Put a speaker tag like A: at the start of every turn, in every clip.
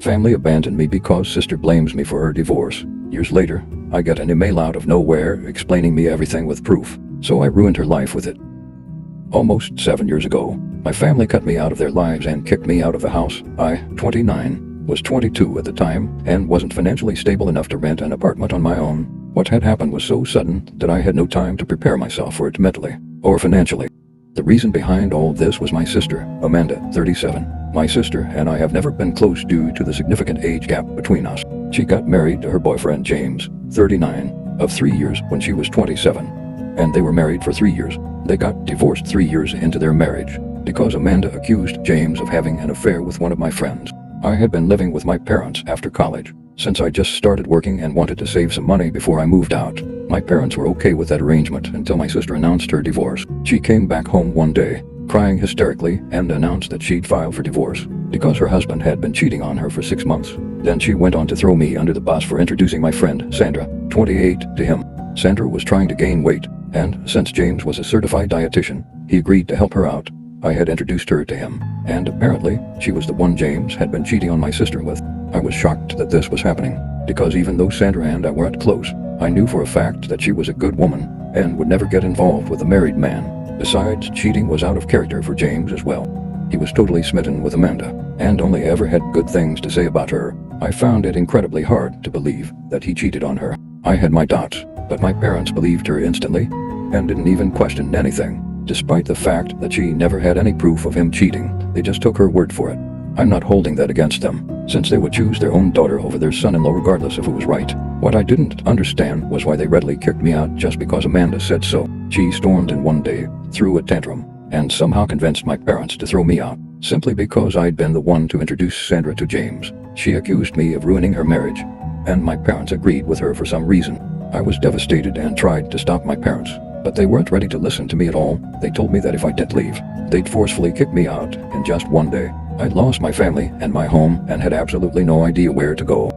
A: Family abandoned me because sister blames me for her divorce. Years later, I get an email out of nowhere explaining me everything with proof, so I ruined her life with it. Almost 7 years ago, my family cut me out of their lives and kicked me out of the house. I, 29, was 22 at the time and wasn't financially stable enough to rent an apartment on my own. What had happened was so sudden that I had no time to prepare myself for it mentally or financially. The reason behind all this was my sister, Amanda, 37. My sister and I have never been close due to the significant age gap between us. She got married to her boyfriend James, 39, of 3 years when she was 27, and they were married for 3 years. They got divorced 3 years into their marriage because Amanda accused James of having an affair with one of my friends. I had been living with my parents after college, since I just started working and wanted to save some money before I moved out. My parents were okay with that arrangement until my sister announced her divorce. She came back home one day, crying hysterically, and announced that she'd filed for divorce because her husband had been cheating on her for 6 months. Then she went on to throw me under the bus for introducing my friend, Sandra, 28, to him. Sandra was trying to gain weight, and since James was a certified dietitian, he agreed to help her out. I had introduced her to him, and apparently, she was the one James had been cheating on my sister with. I was shocked that this was happening, because even though Sandra and I weren't close, I knew for a fact that she was a good woman and would never get involved with a married man. Besides, cheating was out of character for James as well. He was totally smitten with Amanda, and only ever had good things to say about her. I found it incredibly hard to believe that he cheated on her. I had my doubts, but my parents believed her instantly, and didn't even question anything. Despite the fact that she never had any proof of him cheating, they just took her word for it. I'm not holding that against them, since they would choose their own daughter over their son-in-law regardless if it was right. What I didn't understand was why they readily kicked me out just because Amanda said so. She stormed in one day, threw a tantrum, and somehow convinced my parents to throw me out, simply because I'd been the one to introduce Sandra to James. She accused me of ruining her marriage, and my parents agreed with her for some reason. I was devastated and tried to stop my parents, but they weren't ready to listen to me at all. They told me that if I didn't leave, they'd forcefully kick me out in just one day. I'd lost my family and my home and had absolutely no idea where to go.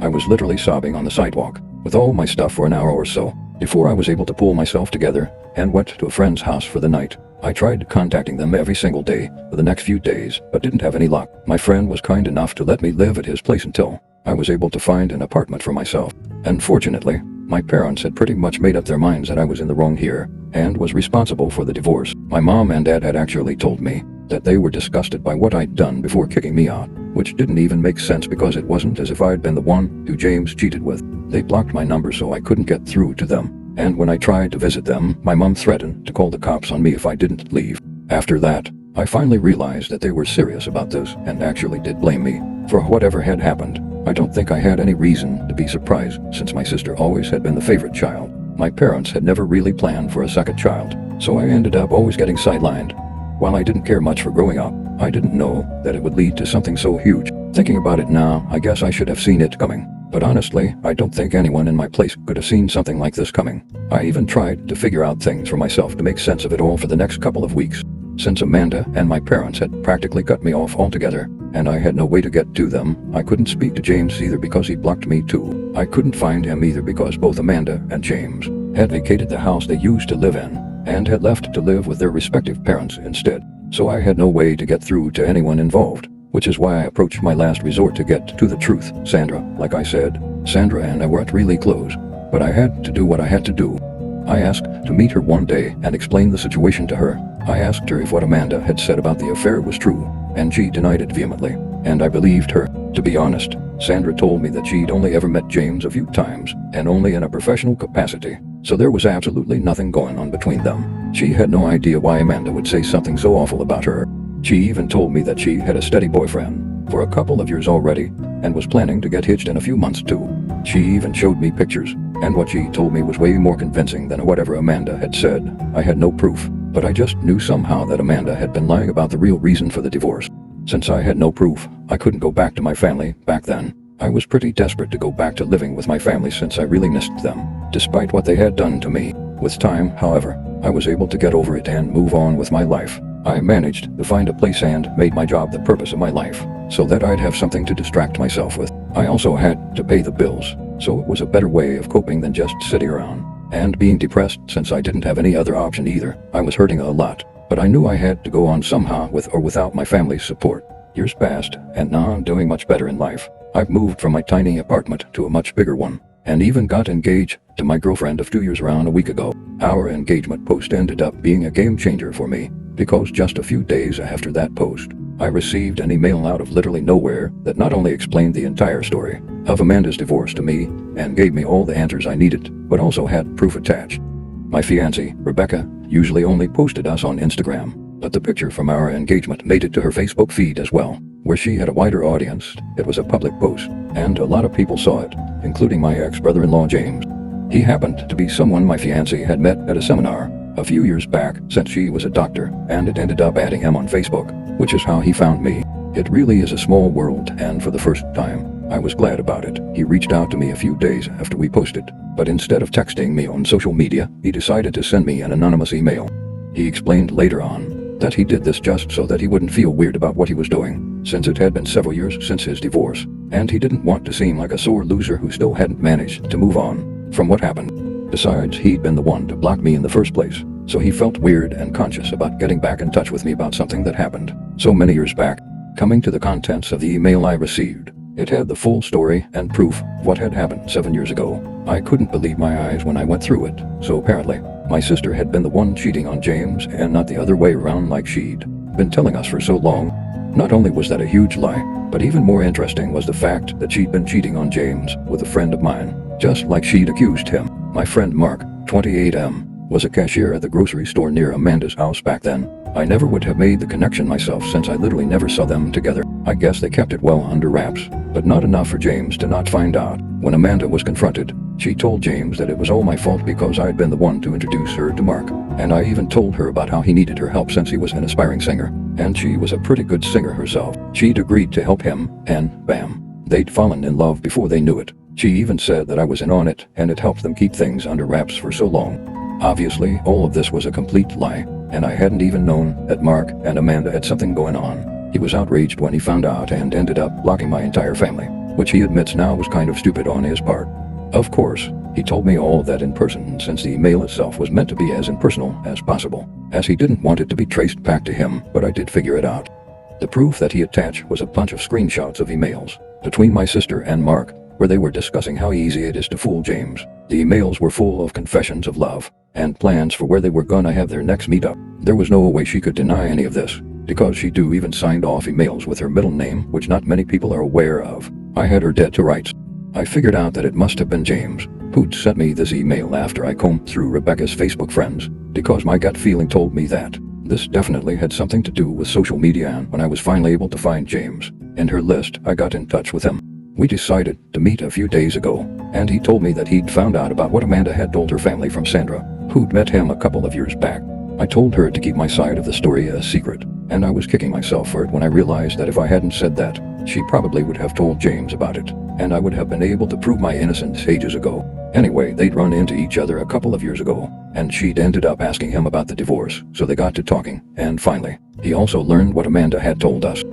A: I was literally sobbing on the sidewalk with all my stuff for an hour or so before I was able to pull myself together and went to a friend's house for the night. I tried contacting them every single day for the next few days, but didn't have any luck. My friend was kind enough to let me live at his place until I was able to find an apartment for myself. Unfortunately, my parents had pretty much made up their minds that I was in the wrong here and was responsible for the divorce. My mom and dad had actually told me that they were disgusted by what I'd done before kicking me out, which didn't even make sense because it wasn't as if I'd been the one who James cheated with. They blocked my number so I couldn't get through to them, and when I tried to visit them, my mom threatened to call the cops on me if I didn't leave. After that, I finally realized that they were serious about this and actually did blame me for whatever had happened. I don't think I had any reason to be surprised since my sister always had been the favorite child. My parents had never really planned for a second child, so I ended up always getting sidelined. While I didn't care much for growing up, I didn't know that it would lead to something so huge. Thinking about it now, I guess I should have seen it coming. But honestly, I don't think anyone in my place could have seen something like this coming. I even tried to figure out things for myself to make sense of it all for the next couple of weeks. Since Amanda and my parents had practically cut me off altogether, and I had no way to get to them, I couldn't speak to James either because he blocked me too. I couldn't find him either because both Amanda and James had vacated the house they used to live in and had left to live with their respective parents instead. So I had no way to get through to anyone involved, which is why I approached my last resort to get to the truth. Sandra, like I said, Sandra and I weren't really close, but I had to do what I had to do. I asked to meet her one day and explain the situation to her. I asked her if what Amanda had said about the affair was true, and she denied it vehemently, and I believed her. To be honest, Sandra told me that she'd only ever met James a few times, and only in a professional capacity, so there was absolutely nothing going on between them. She had no idea why Amanda would say something so awful about her. She even told me that she had a steady boyfriend for a couple of years already, and was planning to get hitched in a few months too. She even showed me pictures, and what she told me was way more convincing than whatever Amanda had said. I had no proof, but I just knew somehow that Amanda had been lying about the real reason for the divorce. Since I had no proof, I couldn't go back to my family back then. I was pretty desperate to go back to living with my family since I really missed them, despite what they had done to me. With time, however, I was able to get over it and move on with my life. I managed to find a place and made my job the purpose of my life, so that I'd have something to distract myself with. I also had to pay the bills, so it was a better way of coping than just sitting around and being depressed since I didn't have any other option either. I was hurting a lot, but I knew I had to go on somehow with or without my family's support. Years passed, and now I'm doing much better in life. I've moved from my tiny apartment to a much bigger one, and even got engaged to my girlfriend of 2 years around a week ago. Our engagement post ended up being a game changer for me, because just a few days after that post, I received an email out of literally nowhere that not only explained the entire story of Amanda's divorce to me and gave me all the answers I needed, but also had proof attached. My fiancée, Rebecca, usually only posted us on Instagram, but the picture from our engagement made it to her Facebook feed as well, where she had a wider audience. It was a public post, and a lot of people saw it, including my ex-brother-in-law James. He happened to be someone my fiancée had met at a seminar a few years back, since she was a doctor, and it ended up adding him on Facebook, which is how he found me. It really is a small world, and for the first time, I was glad about it. He reached out to me a few days after we posted, but instead of texting me on social media, he decided to send me an anonymous email. He explained later on that he did this just so that he wouldn't feel weird about what he was doing, since it had been several years since his divorce, and he didn't want to seem like a sore loser who still hadn't managed to move on from what happened. Besides, he'd been the one to block me in the first place, so he felt weird and conscious about getting back in touch with me about something that happened so many years back. Coming to the contents of the email I received, it had the full story and proof of what had happened 7 years ago. I couldn't believe my eyes when I went through it. So apparently, my sister had been the one cheating on James and not the other way around like she'd been telling us for so long. Not only was that a huge lie, but even more interesting was the fact that she'd been cheating on James with a friend of mine, just like she'd accused him. My friend Mark, 28M, was a cashier at the grocery store near Amanda's house back then. I never would have made the connection myself since I literally never saw them together. I guess they kept it well under wraps, but not enough for James to not find out. When Amanda was confronted, she told James that it was all my fault because I'd been the one to introduce her to Mark, and I even told her about how he needed her help since he was an aspiring singer, and she was a pretty good singer herself. She'd agreed to help him, and bam, they'd fallen in love before they knew it. She even said that I was in on it, and it helped them keep things under wraps for so long. Obviously, all of this was a complete lie, and I hadn't even known that Mark and Amanda had something going on. He was outraged when he found out and ended up blocking my entire family, which he admits now was kind of stupid on his part. Of course, he told me all of that in person since the email itself was meant to be as impersonal as possible, as he didn't want it to be traced back to him, but I did figure it out. The proof that he attached was a bunch of screenshots of emails between my sister and Mark, where they were discussing how easy it is to fool James. The emails were full of confessions of love and plans for where they were gonna have their next meetup. There was no way she could deny any of this, because she too even signed off emails with her middle name, which not many people are aware of. I had her dead to rights. I figured out that it must have been James who'd sent me this email after I combed through Rebecca's Facebook friends, because my gut feeling told me that this definitely had something to do with social media, and when I was finally able to find James in her list, I got in touch with him. We decided to meet a few days ago, and he told me that he'd found out about what Amanda had told her family from Sandra, who'd met him a couple of years back. I told her to keep my side of the story a secret, and I was kicking myself for it when I realized that if I hadn't said that, she probably would have told James about it, and I would have been able to prove my innocence ages ago. Anyway, they'd run into each other a couple of years ago, and she'd ended up asking him about the divorce, so they got to talking, and finally, he also learned what Amanda had told us.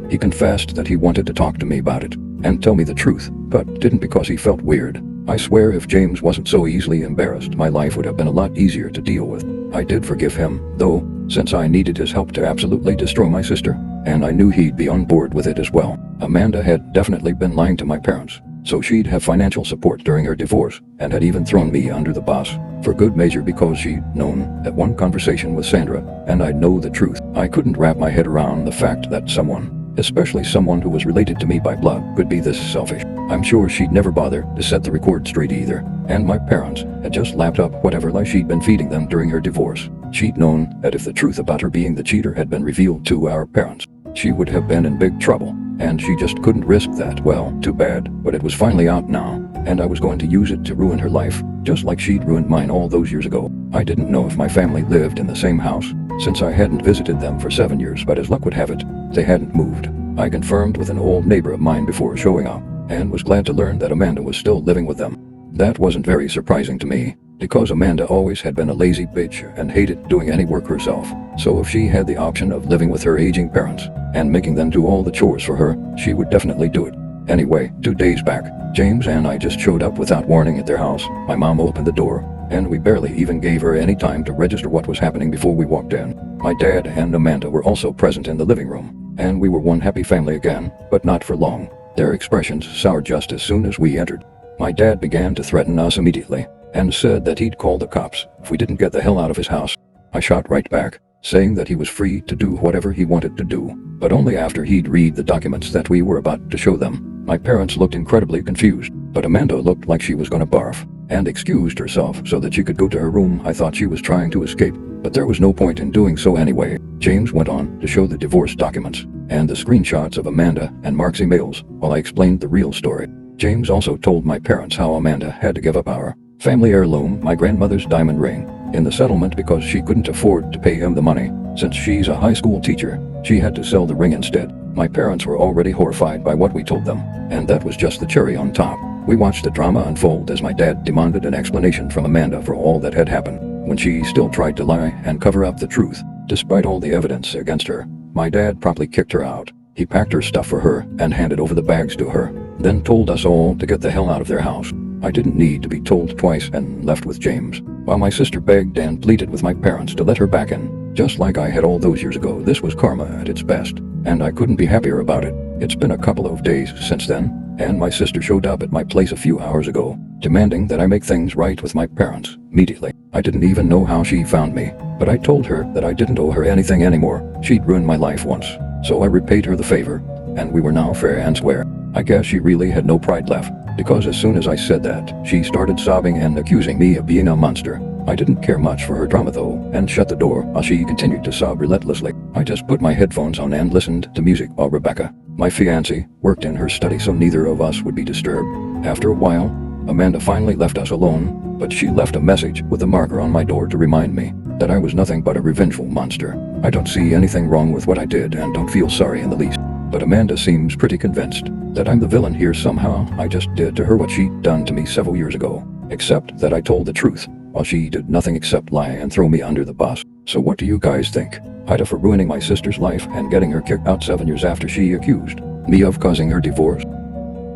A: He confessed that he wanted to talk to me about it and tell me the truth, but didn't because he felt weird. I swear if James wasn't so easily embarrassed, my life would have been a lot easier to deal with. I did forgive him, though, since I needed his help to absolutely destroy my sister, and I knew he'd be on board with it as well. Amanda had definitely been lying to my parents, so she'd have financial support during her divorce, and had even thrown me under the bus, for good measure because she'd known that one conversation with Sandra, and I'd know the truth. I couldn't wrap my head around the fact that someone, especially someone who was related to me by blood, could be this selfish. I'm sure she'd never bother to set the record straight either, and my parents had just lapped up whatever lie she'd been feeding them during her divorce. She'd known that if the truth about her being the cheater had been revealed to our parents, she would have been in big trouble, and she just couldn't risk that. Well, too bad, but it was finally out now, and I was going to use it to ruin her life, just like she'd ruined mine all those years ago. I didn't know if my family lived in the same house, since I hadn't visited them for 7 years, but as luck would have it, they hadn't moved. I confirmed with an old neighbor of mine before showing up, and was glad to learn that Amanda was still living with them. That wasn't very surprising to me, because Amanda always had been a lazy bitch and hated doing any work herself. So if she had the option of living with her aging parents and making them do all the chores for her, she would definitely do it. Anyway, 2 days back, James and I just showed up without warning at their house. My mom opened the door, and we barely even gave her any time to register what was happening before we walked in. My dad and Amanda were also present in the living room. and we were one happy family again, but not for long. Their expressions soured just as soon as we entered. My dad began to threaten us immediately, and said that he'd call the cops if we didn't get the hell out of his house. I shot right back, saying that he was free to do whatever he wanted to do, but only after he'd read the documents that we were about to show them. My parents looked incredibly confused, but Amanda looked like she was gonna barf, and excused herself so that she could go to her room. I thought she was trying to escape, but there was no point in doing so anyway. James went on to show the divorce documents, and the screenshots of Amanda and Mark's emails, while I explained the real story. James also told my parents how Amanda had to give up our family heirloom, my grandmother's diamond ring, in the settlement because she couldn't afford to pay him the money. Since she's a high school teacher, she had to sell the ring instead. My parents were already horrified by what we told them, and that was just the cherry on top. We watched the drama unfold as my dad demanded an explanation from Amanda for all that had happened, when she still tried to lie and cover up the truth. Despite all the evidence against her, my dad promptly kicked her out. He packed her stuff for her and handed over the bags to her, then told us all to get the hell out of their house. I didn't need to be told twice and left with James, while my sister begged and pleaded with my parents to let her back in. Just like I had all those years ago, this was karma at its best, and I couldn't be happier about it. It's been a couple of days since then, and my sister showed up at my place a few hours ago, demanding that I make things right with my parents immediately. I didn't even know how she found me, but I told her that I didn't owe her anything anymore. She'd ruined my life once, so I repaid her the favor, and we were now fair and square. I guess she really had no pride left, because as soon as I said that, she started sobbing and accusing me of being a monster. I didn't care much for her drama though, and shut the door while she continued to sob relentlessly. I just put my headphones on and listened to music while Rebecca, my fiancée, worked in her study so neither of us would be disturbed. After a while, Amanda finally left us alone, but she left a message with a marker on my door to remind me that I was nothing but a revengeful monster. I don't see anything wrong with what I did and don't feel sorry in the least. But Amanda seems pretty convinced that I'm the villain here somehow. I just did to her what she'd done to me several years ago, except that I told the truth, while she did nothing except lie and throw me under the bus. So what do you guys think? Ida for ruining my sister's life and getting her kicked out 7 years after she accused me of causing her divorce.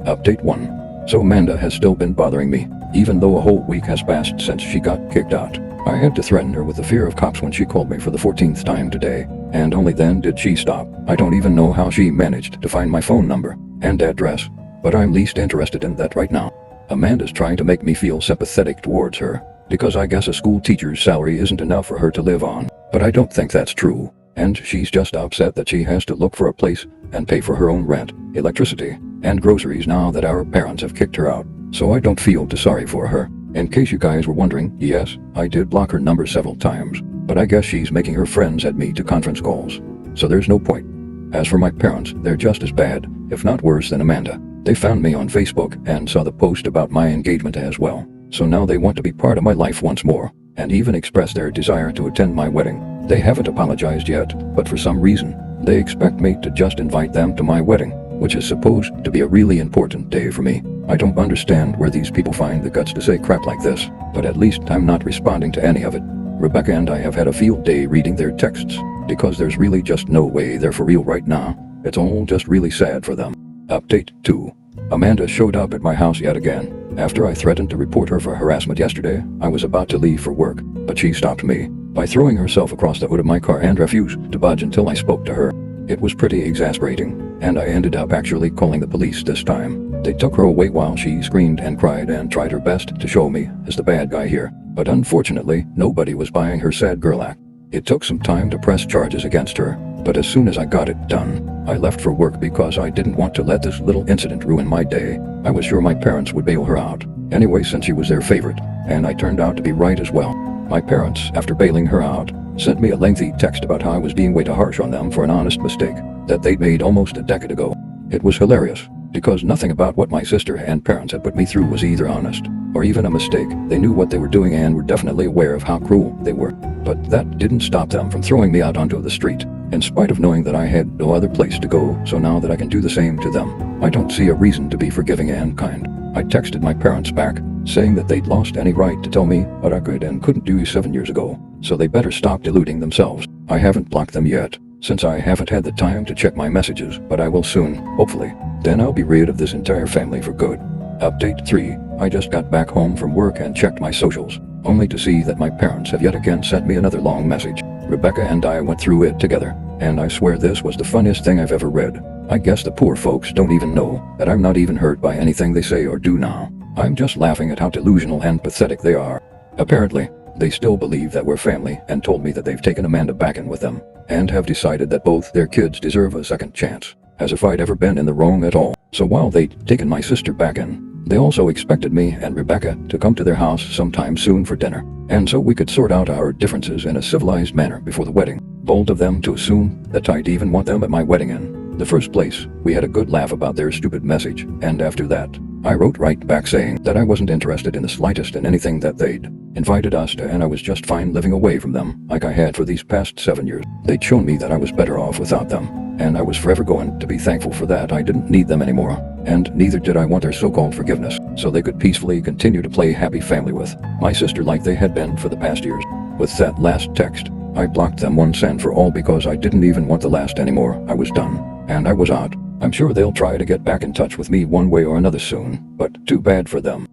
A: Update 1. So Amanda has still been bothering me, even though a whole week has passed since she got kicked out. I had to threaten her with the fear of cops when she called me for the 14th time today, and only then did she stop. I don't even know how she managed to find my phone number and address, but I'm least interested in that right now. Amanda's trying to make me feel sympathetic towards her, because I guess a school teacher's salary isn't enough for her to live on, but I don't think that's true, and she's just upset that she has to look for a place and pay for her own rent, electricity, and groceries now that our parents have kicked her out, so I don't feel too sorry for her. In case you guys were wondering, yes, I did block her number several times, but I guess she's making her friends add me to conference calls, so there's no point. As for my parents, they're just as bad, if not worse than Amanda. They found me on Facebook and saw the post about my engagement as well, so now they want to be part of my life once more, and even express their desire to attend my wedding. They haven't apologized yet, but for some reason, they expect me to just invite them to my wedding, which is supposed to be a really important day for me. I don't understand where these people find the guts to say crap like this, but at least I'm not responding to any of it. Rebecca and I have had a field day reading their texts, because there's really just no way they're for real right now. It's all just really sad for them. Update 2. Amanda showed up at my house yet again. After I threatened to report her for harassment yesterday, I was about to leave for work, but she stopped me by throwing herself across the hood of my car and refused to budge until I spoke to her. It was pretty exasperating, and I ended up actually calling the police this time. They took her away while she screamed and cried and tried her best to show me as the bad guy here, but unfortunately, nobody was buying her sad girl act. It took some time to press charges against her, but as soon as I got it done, I left for work because I didn't want to let this little incident ruin my day. I was sure my parents would bail her out anyway since she was their favorite, and I turned out to be right as well. My parents, after bailing her out, sent me a lengthy text about how I was being way too harsh on them for an honest mistake that they'd made almost a decade ago. It was hilarious, because nothing about what my sister and parents had put me through was either honest or even a mistake. They knew what they were doing and were definitely aware of how cruel they were, but that didn't stop them from throwing me out onto the street, in spite of knowing that I had no other place to go. So now that I can do the same to them, I don't see a reason to be forgiving and kind. I texted my parents back, saying that they'd lost any right to tell me what I could and couldn't do 7 years ago, so they better stop deluding themselves. I haven't blocked them yet, since I haven't had the time to check my messages, but I will soon, hopefully. Then I'll be rid of this entire family for good. Update 3. I just got back home from work and checked my socials, only to see that my parents have yet again sent me another long message. Rebecca and I went through it together, And I swear this was the funniest thing I've ever read. I guess the poor folks don't even know that I'm not even hurt by anything they say or do now. I'm just laughing at how delusional and pathetic they are. Apparently, they still believe that we're family and told me that they've taken Amanda back in with them and have decided that both their kids deserve a second chance, as if I'd ever been in the wrong at all. So while they'd taken my sister back in, they also expected me and Rebecca to come to their house sometime soon for dinner, and so we could sort out our differences in a civilized manner before the wedding. Bold of them to assume that I'd even want them at my wedding in the first place. We had a good laugh about their stupid message, and after that, I wrote right back saying that I wasn't interested in the slightest in anything that they'd invited us to, and I was just fine living away from them like I had for these past 7 years. They'd shown me that I was better off without them, and I was forever going to be thankful for that. I didn't need them anymore, and neither did I want their so-called forgiveness, so they could peacefully continue to play happy family with my sister like they had been for the past years. With that last text, I blocked them once and for all because I didn't even want the last anymore. I was done, and I was out. I'm sure they'll try to get back in touch with me one way or another soon, but too bad for them.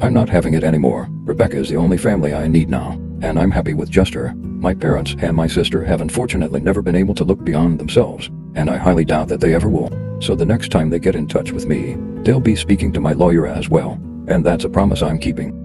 A: I'm not having it anymore. Rebecca is the only family I need now, and I'm happy with just her. My parents and my sister have unfortunately never been able to look beyond themselves, and I highly doubt that they ever will. So the next time they get in touch with me, they'll be speaking to my lawyer as well, and that's a promise I'm keeping.